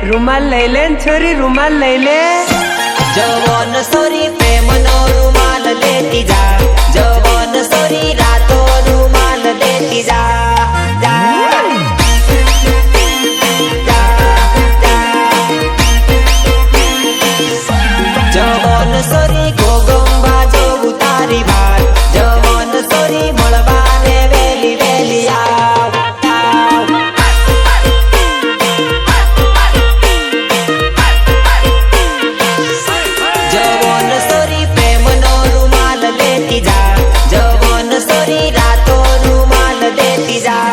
રૂમાલ લઈ લે છોરી રૂમાલ લઈ લે જવાન સોરી પ્રેમનો રૂમાલ લેતી જા જવાન સોરી રાતો રૂમાલ લેતી જા જવાન સોરી ગોગંબા જો ઉતારી ભાત જવાન સોરી મળવાને વેલી વેલી આવ જવાન સોરી પ્રેમનો રૂમાલ લેતી જા જવાન સોરી રાતો રૂમાલ લેતી જા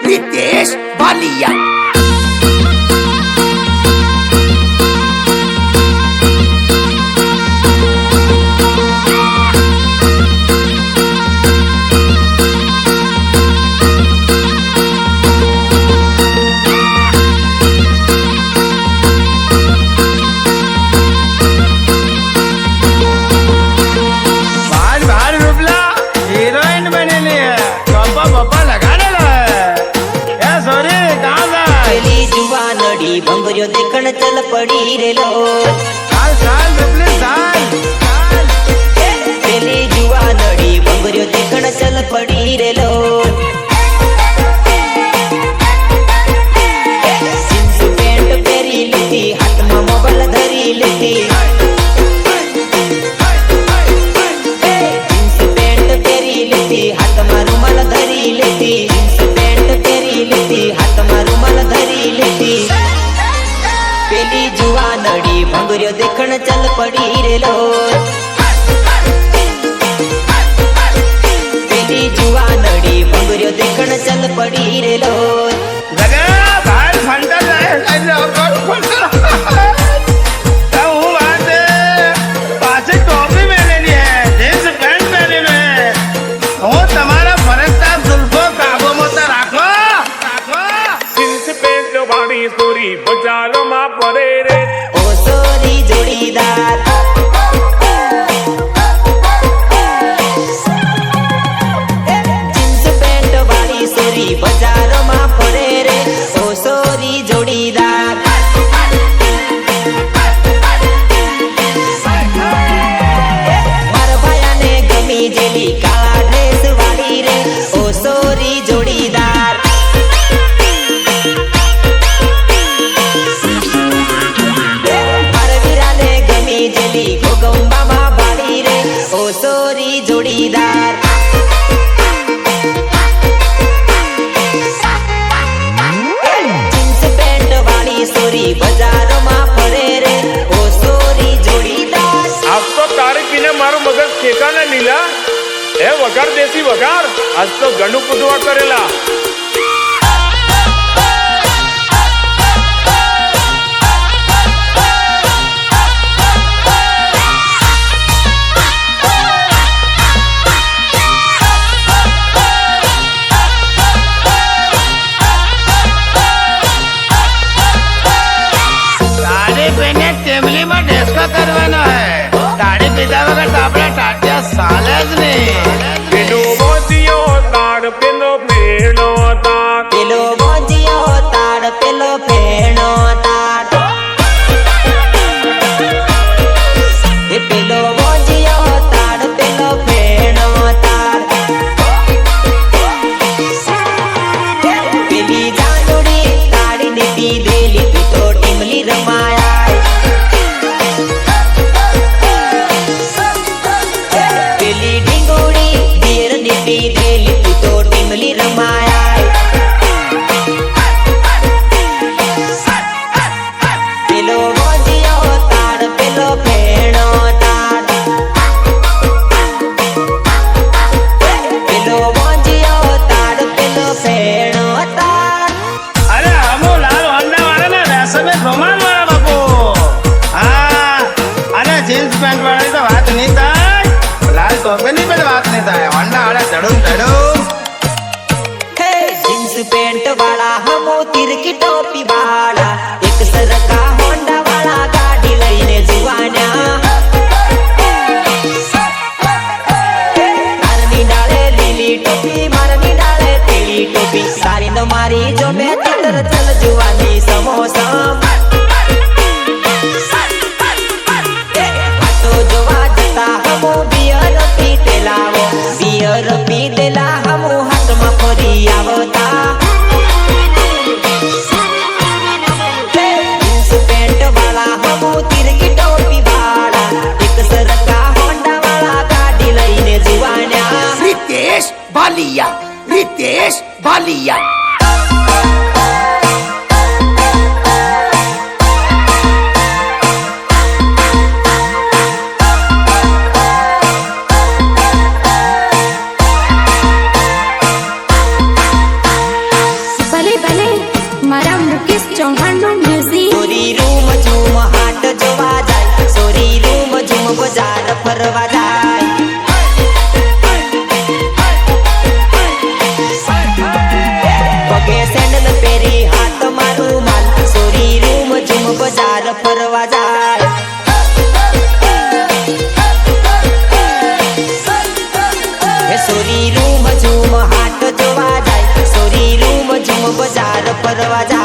Ritesh Balia. भंगरियो देखण चल पड़ी रे लो साल साल रबले साल पेली जुआ नड़ी भंगरियो देखण चल पड़ी रे लो जींस पैंट पहरी लेती हाथ में मोबाइल धरी लेती जींस पैंट पहरी लेती हाथ में रुमाल धरी लेती जींस पैंट पहरी लेती हाथ में रुमाल धरी लेती पेली जुआ नड़ी भंगरियो देखण चल पड़ी रे लो पेली जुआ नड़ी भंगरियो देखण चल पड़ी रे लो जगा बाहर फंटा जाए ऐसे और फंटा तो हूँ बात पाछे મામા ભાડી રે ઓ સોરી જોડીદાર જીન્સ પેન્ટ વાળી સોરી બજારમાં ફરે રે ઓ સોરી જોડીદાર આજ તો તારી પીને મારું મગજ ઠેકાને લીલા એ વઘાર દેશી વઘાર આજ તો ઘણું કુદવા કરેલા તાળી પીને ટેબલીમાં ડેસ્કો કરવાનો હે તાળી પીધા વગર તો આપણે ટાટિયા સાલે જ નહીં પેલો મોતિયો તાડ પેલો ભેણો તાડ પેલો મોજીયો તાડ પેલો ભેણો તાડ એ પેલો મોજીયો તાડ પેલો ભેણો તાડ પેલી જાનુડી તાડી ને પીધેલી તું તો ટીમલી રમાયા પેલી ઢીંગોડી ધીર ને પીધેલી તું તો ટીમલી રમાયા પેલો મોજીયો તાડ પેલો ભેણો તાડ પેલો મોજીયો તાડ પેલો ભેણો તાડ અરે હમો લાલ હોન્ડા વાળા ને રેસમે રોમાન વાળા બાપુ હા અને જીન્સ પેન્ટ વાળી તો વાત નહીં થાય લાલ ટોપીની પણ વાત નહીં થાય હોન્ડા વાળા ચડું હે જીન્સ પેન્ટ વાળા હમો તિરકી ટોપી વાળા એક સરકા હોન્ડા વાળા ગાડી લઈને જુવાન્યા તારની ડાળે લીલી ટોપી મારની ડાળે પીળી ટોપી સારી ન મારી જો મેં ચિત્ર ચલ જુવાની સમોસમ તો જોવા જતા હમો બિયર પીતેલાવો બિયર પીતેલા હમો હાથમાં ફરી આવતા જીન્સ પેન્ટ વાળા હમો તિરકી ટોપી વાળા એક સરકા હોન્ડા વાળા ગાડી લઈને જુવાન્યા Ritesh Balia. Ritesh Balia. ભલે ભલે મારા મુકેશ ચૌહાણનું મ્યુઝિક સોરી રૂમ ઝૂમ હાટ જોવા જાય સોરી રૂમ ઝૂમ બજાર ફરવા જાય પગે સેન્ડલ પહેરી હાથ મારું માલ સોરી રૂમ ઝૂમ બજાર ફરવા જાય હે સોરી રૂમ ઝૂમ હાટ જોવા જાય સોરી રૂમ ઝૂમ બજાર ફરવા જાય